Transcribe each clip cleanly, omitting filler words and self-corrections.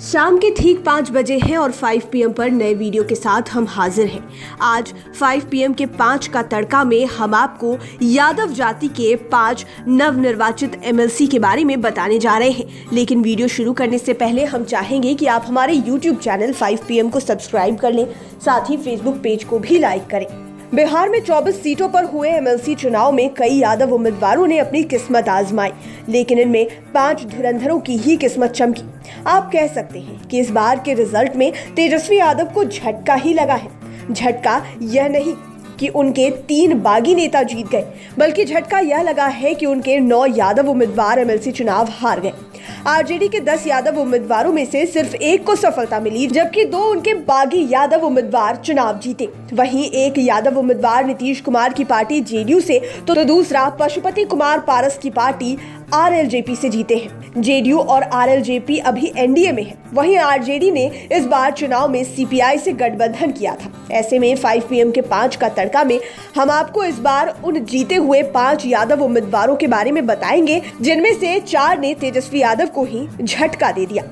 शाम के ठीक 5 बजे हैं और 5 PM पर नए वीडियो के साथ हम हाजिर हैं। आज 5 PM के 5 का तड़का में हम आपको यादव जाति के 5 नवनिर्वाचित MLC के बारे में बताने जा रहे हैं। लेकिन वीडियो शुरू करने से पहले हम चाहेंगे कि आप हमारे YouTube चैनल 5 PM को सब्सक्राइब कर लें, साथ ही Facebook पेज को भी लाइक करें। बिहार में 24 सीटों पर हुए MLC चुनाव में कई यादव उम्मीदवारों ने अपनी किस्मत आजमाई, लेकिन इनमें 5 धुरंधरों की ही किस्मत चमकी। आप कह सकते हैं कि इस बार के रिजल्ट में तेजस्वी यादव को झटका ही लगा है। झटका यह नहीं कि उनके 3 बागी नेता जीत गए, बल्कि झटका यह लगा है कि उनके 9 यादव उम्मीदवार MLC चुनाव हार गए। आरजेडी के 10 यादव उम्मीदवारों में से सिर्फ एक को सफलता मिली, जबकि 2 उनके बागी यादव उम्मीदवार चुनाव जीते। वहीं एक यादव उम्मीदवार नीतीश कुमार की पार्टी जेडीयू से तो दूसरा पशुपति कुमार पारस की पार्टी RLJP से जीते हैं। जेडीयू और RLJP अभी NDA में है। वहीं आरजेडी ने इस बार चुनाव में CPI से गठबंधन किया था। ऐसे में 5 PM के 5 का तड़का में हम आपको इस बार उन जीते हुए 5 यादव उम्मीदवारों के बारे में बताएंगे, जिनमें से 4 ने तेजस्वी यादव को ही झटका दे दिया।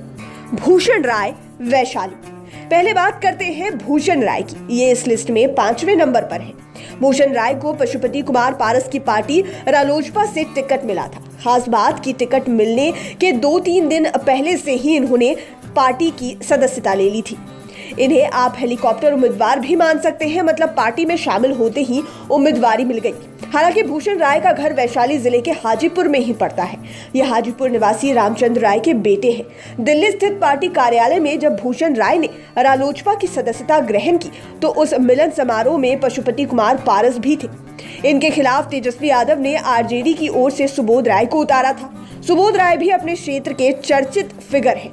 भूषण राय, वैशाली। पहले बात करते हैं भूषण राय की। ये इस लिस्ट में 5वें नंबर पर है। भूषण राय को पशुपति कुमार पारस की पार्टी रालोजपा से टिकट मिला था। खास बात की टिकट मिलने के 2-3 दिन पहले से ही इन्होंने पार्टी की सदस्यता ले ली थी। इन्हें आप हेलीकॉप्टर उम्मीदवार भी मान सकते हैं, मतलब पार्टी में शामिल होते ही उम्मीदवारी मिल गई। हालांकि भूषण राय का घर वैशाली जिले के हाजीपुर में ही पड़ता है। यह हाजीपुर निवासी रामचंद्र राय के बेटे हैं। दिल्ली स्थित पार्टी कार्यालय में जब भूषण राय ने रालोजपा की सदस्यता ग्रहण की, तो उस मिलन समारोह में पशुपति कुमार पारस भी थे। इनके खिलाफ तेजस्वी यादव ने आरजेडी की ओर से सुबोध राय को उतारा था। सुबोध राय भी अपने क्षेत्र के चर्चित फिगर हैं।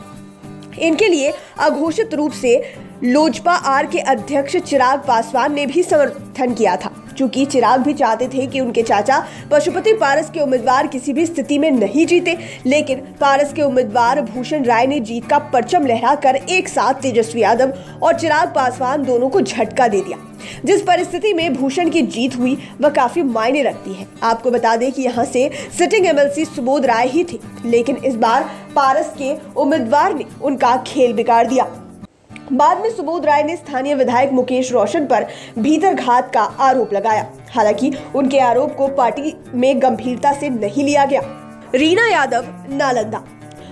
इनके लिए अघोषित रूप से लोजपा आर के अध्यक्ष चिराग पासवान ने भी समर्थन किया था। चूंकि चिराग भी चाहते थे कि उनके चाचा पशुपति पारस के उम्मीदवार किसी भी स्थिति में नहीं जीते, लेकिन पारस के उम्मीदवार भूषण राय ने जीत का परचम लहराकर एक साथ तेजस्वी यादव और चिराग पासवान दोनों को झटका दे दिया। जिस परिस्थिति में भूषण की जीत हुई वह काफी मायने रखती है। आपको बता दें कि यहाँ से सिटिंग MLC सुबोध राय ही थे, लेकिन इस बार पारस के उम्मीदवार ने उनका खेल बिगाड़ दिया। बाद में सुबोध राय ने स्थानीय विधायक मुकेश रोशन पर भीतरघात का आरोप लगाया। हालांकि उनके आरोप को पार्टी में गंभीरता से नहीं लिया गया। रीना यादव, नालंदा।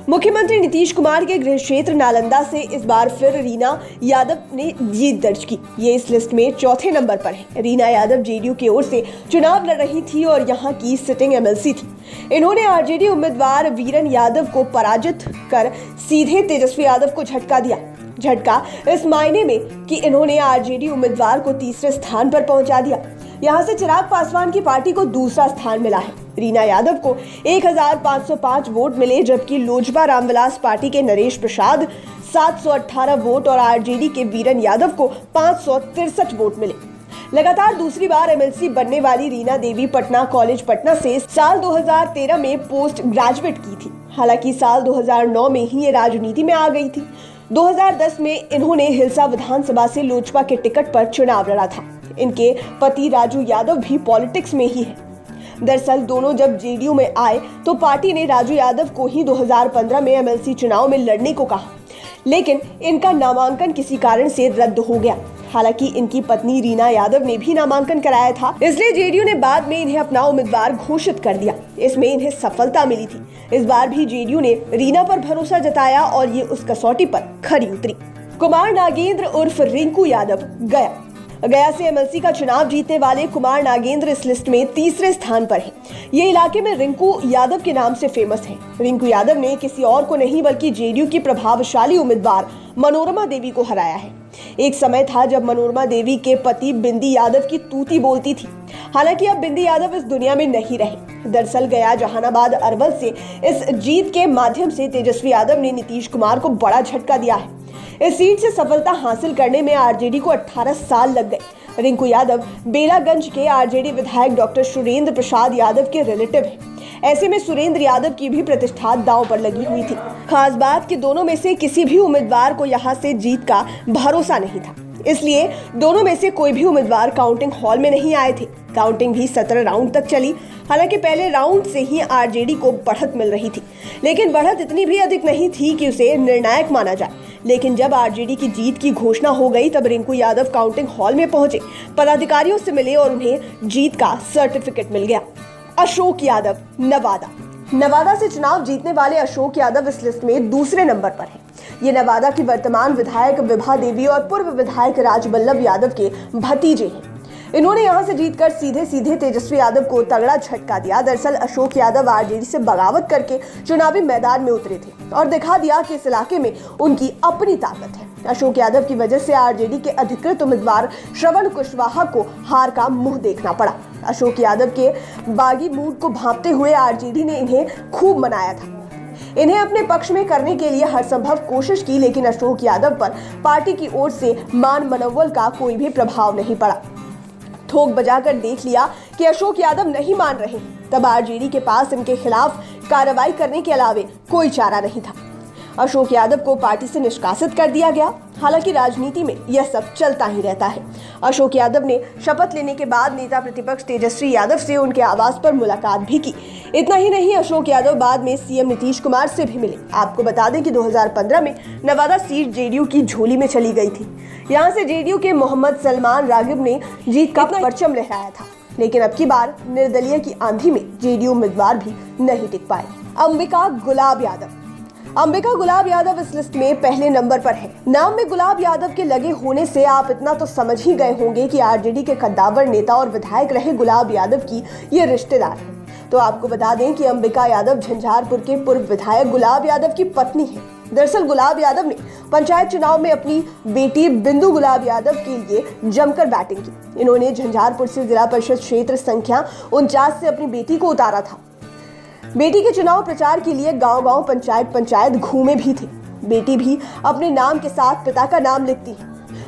मुख्यमंत्री नीतीश कुमार के गृह क्षेत्र नालंदा से इस बार फिर रीना यादव ने जीत दर्ज की। ये इस लिस्ट में 4थे नंबर पर है। रीना यादव जेडीयू की ओर से चुनाव लड़ रही थी और यहाँ की सिटिंग MLC थी। इन्होंने आरजेडी उम्मीदवार वीरन यादव को पराजित कर सीधे तेजस्वी यादव को झटका दिया। झटका इस मायने में कि इन्होंने आरजेडी उम्मीदवार को 3रे स्थान पर पहुंचा दिया। यहां से चिराग पासवान की पार्टी को 2रा स्थान मिला है। रीना यादव को 1505 वोट मिले, जबकि लोजपा रामविलास पार्टी के नरेश प्रसाद 718 वोट और आरजेडी के वीरन यादव को 563 वोट मिले। लगातार दूसरी बार MLC बनने वाली रीना देवी पटना कॉलेज पटना से साल 2013 में पोस्ट ग्रेजुएट की थी। हालांकि साल 2009 में ही ये राजनीति में आ गई थी। 2010 में इन्होंने हिलसा विधानसभा से लोजपा के टिकट पर चुनाव लड़ा था। इनके पति राजू यादव भी पॉलिटिक्स में ही है। दरअसल दोनों जब जेडीयू में आए तो पार्टी ने राजू यादव को ही 2015 में MLC चुनाव में लड़ने को कहा, लेकिन इनका नामांकन किसी कारण से रद्द हो गया। हालांकि इनकी पत्नी रीना यादव ने भी नामांकन कराया था, इसलिए जेडीयू ने बाद में इन्हें अपना उम्मीदवार घोषित कर दिया। इसमें इन्हें सफलता मिली थी। इस बार भी जेडीयू ने रीना पर भरोसा जताया और ये उस कसौटी पर खरी उतरी। कुमार नागेंद्र उर्फ रिंकू यादव, गया से MLC का चुनाव जीतने वाले कुमार नागेंद्र इस लिस्ट में 3रे स्थान पर है। ये इलाके में रिंकू यादव के नाम से फेमस है। रिंकू यादव ने किसी और को नहीं बल्कि जेडीयू की प्रभावशाली उम्मीदवार मनोरमा देवी को हराया है। एक समय था जब मनोरमा देवी के पति बिंदी यादव की तूती बोलती थी। हालांकि अब बिंदी यादव इस दुनिया में नहीं रहे। दरअसल गया, जहानाबाद, अरवल से इस जीत के माध्यम से तेजस्वी यादव ने नीतीश कुमार को बड़ा झटका दिया है। इस सीट से सफलता हासिल करने में आरजेडी को 18 साल लग गए। रिंकू यादव बेलागंज के आरजेडी विधायक डॉक्टर सुरेंद्र प्रसाद यादव के रिलेटिव हैं। ऐसे में सुरेंद्र यादव की भी प्रतिष्ठा दांव पर लगी हुई थी। खास बात कि दोनों में से किसी भी उम्मीदवार को यहां से जीत का भरोसा नहीं था, इसलिए दोनों में से कोई भी उम्मीदवार काउंटिंग हॉल में नहीं आए थे। काउंटिंग भी 17 राउंड तक चली। हालांकि पहले राउंड से ही आरजेडी को बढ़त मिल रही थी, लेकिन बढ़त इतनी भी अधिक नहीं थी कि उसे निर्णायक माना जाए। लेकिन जब आरजेडी की जीत की घोषणा हो गई तब रिंकू यादव काउंटिंग हॉल में पहुंचे, पदाधिकारियों से मिले और उन्हें जीत का सर्टिफिकेट मिल गया। अशोक यादव, नवादा से चुनाव जीतने वाले अशोक यादव इस लिस्ट में दूसरे नंबर पर हैं। ये नवादा की वर्तमान विधायक विभा देवी और पूर्व विधायक राजबल्लभ यादव के भतीजे हैं। इन्होंने यहां से जीतकर सीधे तेजस्वी यादव को तगड़ा झटका दिया। दरअसल अशोक यादव आरजेडी से बगावत करके चुनावी मैदान में उतरे थे और दिखा दिया कि इस इलाके में उनकी अपनी ताकत है। अशोक यादव की वजह से आरजेडी के अधिकृत उम्मीदवार श्रवण कुशवाहा को हार का मुंह देखना पड़ा। अशोक यादव के बागी मूड को भांपते हुए आरजेडी ने इन्हें खूब मनाया था, इन्हें अपने पक्ष में करने के लिए हर संभव कोशिश की, लेकिन अशोक यादव पर पार्टी की ओर से मान मनोबल का कोई भी प्रभाव नहीं पड़ा। थोक बजाकर देख लिया कि अशोक यादव नहीं मान रहे, तब आरजेडी के पास इनके खिलाफ कार्रवाई करने के अलावे कोई चारा नहीं था। अशोक यादव को पार्टी से निष्कासित कर दिया गया। हालांकि राजनीति में यह सब चलता ही रहता है। अशोक यादव ने शपथ लेने के बाद नेता प्रतिपक्ष तेजस्वी यादव से उनके आवास पर मुलाकात भी की। इतना ही नहीं, अशोक यादव बाद में सीएम नीतीश कुमार से भी मिले। आपको बता दें कि 2015 में नवादा सीट जेडीयू की झोली में चली गई थी। यहाँ से जेडीयू के मोहम्मद सलमान रागिब ने जीत का परचम लहराया था, लेकिन अब की बार निर्दलीय की आंधी में जेडीयू उम्मीदवार भी नहीं टिक पाए। अंबिका गुलाब यादव इस लिस्ट में पहले नंबर पर है। नाम में गुलाब यादव के लगे होने से आप इतना तो समझ ही गए होंगे कि आरजेडी के कद्दावर नेता और विधायक रहे गुलाब यादव की ये रिश्तेदार है। तो आपको बता दें कि अंबिका यादव झंझारपुर के पूर्व विधायक गुलाब यादव की पत्नी है। दरअसल गुलाब यादव ने पंचायत चुनाव में अपनी बेटी बिंदु गुलाब यादव के लिए जमकर बैटिंग की। इन्होंने झंझारपुर से जिला परिषद क्षेत्र संख्या 49 से अपनी बेटी को उतारा था। बेटी के चुनाव प्रचार के लिए गांव-गांव पंचायत घूमे भी थे। बेटी भी अपने नाम के साथ पिता का नाम लिखती है।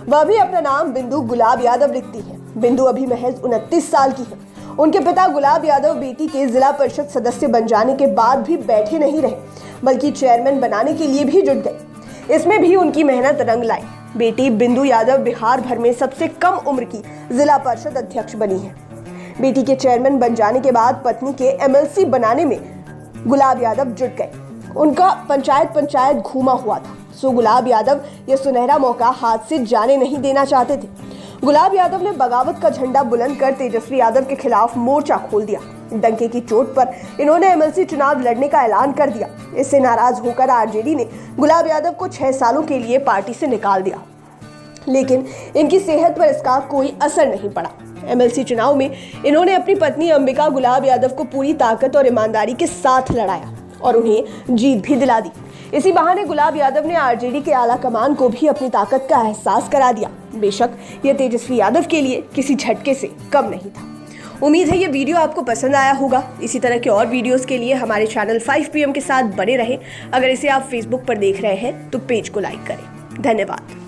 वह भी अपना नाम बिंदु गुलाब यादव लिखती है। बिंदु अभी महज 29 साल की है। उनके पिता गुलाब यादव बेटी के जिला परिषद सदस्य बन जाने के बाद भी बैठे नहीं रहे, बल्कि चेयरमैन बनाने के लिए भी जुट गए। इसमें भी उनकी मेहनत रंग लाई। बेटी बिंदु यादव बिहार भर में सबसे कम उम्र की जिला परिषद अध्यक्ष बनी है। बेटी के चेयरमैन बन जाने के बाद पत्नी के एमएलसी बनाने में गुलाब यादव जुट गए। उनका पंचायत घूमा हुआ था, सो गुलाब यादव ये सुनहरा मौका हाथ से जाने नहीं देना चाहते थे। गुलाब यादव ने बगावत का झंडा बुलंद कर तेजस्वी यादव के खिलाफ मोर्चा खोल दिया। डंके की चोट पर इन्होंने एमएलसी चुनाव लड़ने का ऐलान कर दिया। इससे नाराज होकर आरजेडी ने गुलाब यादव को 6 सालों के लिए पार्टी से निकाल दिया, लेकिन इनकी सेहत पर इसका कोई असर नहीं पड़ा। एमएलसी चुनाव में इन्होंने अपनी पत्नी अंबिका गुलाब यादव को पूरी ताकत और ईमानदारी के साथ लड़ाया और उन्हें जीत भी दिला दी। इसी बहाने गुलाब यादव ने आरजेडी के आला कमान को भी अपनी ताकत का एहसास करा दिया। बेशक यह तेजस्वी यादव के लिए किसी झटके से कम नहीं था। उम्मीद है ये वीडियो आपको पसंद आया होगा। इसी तरह के और वीडियोस के लिए हमारे चैनल 5 PM के साथ बने रहें। अगर इसे आप फेसबुक पर देख रहे हैं तो पेज को लाइक करें। धन्यवाद।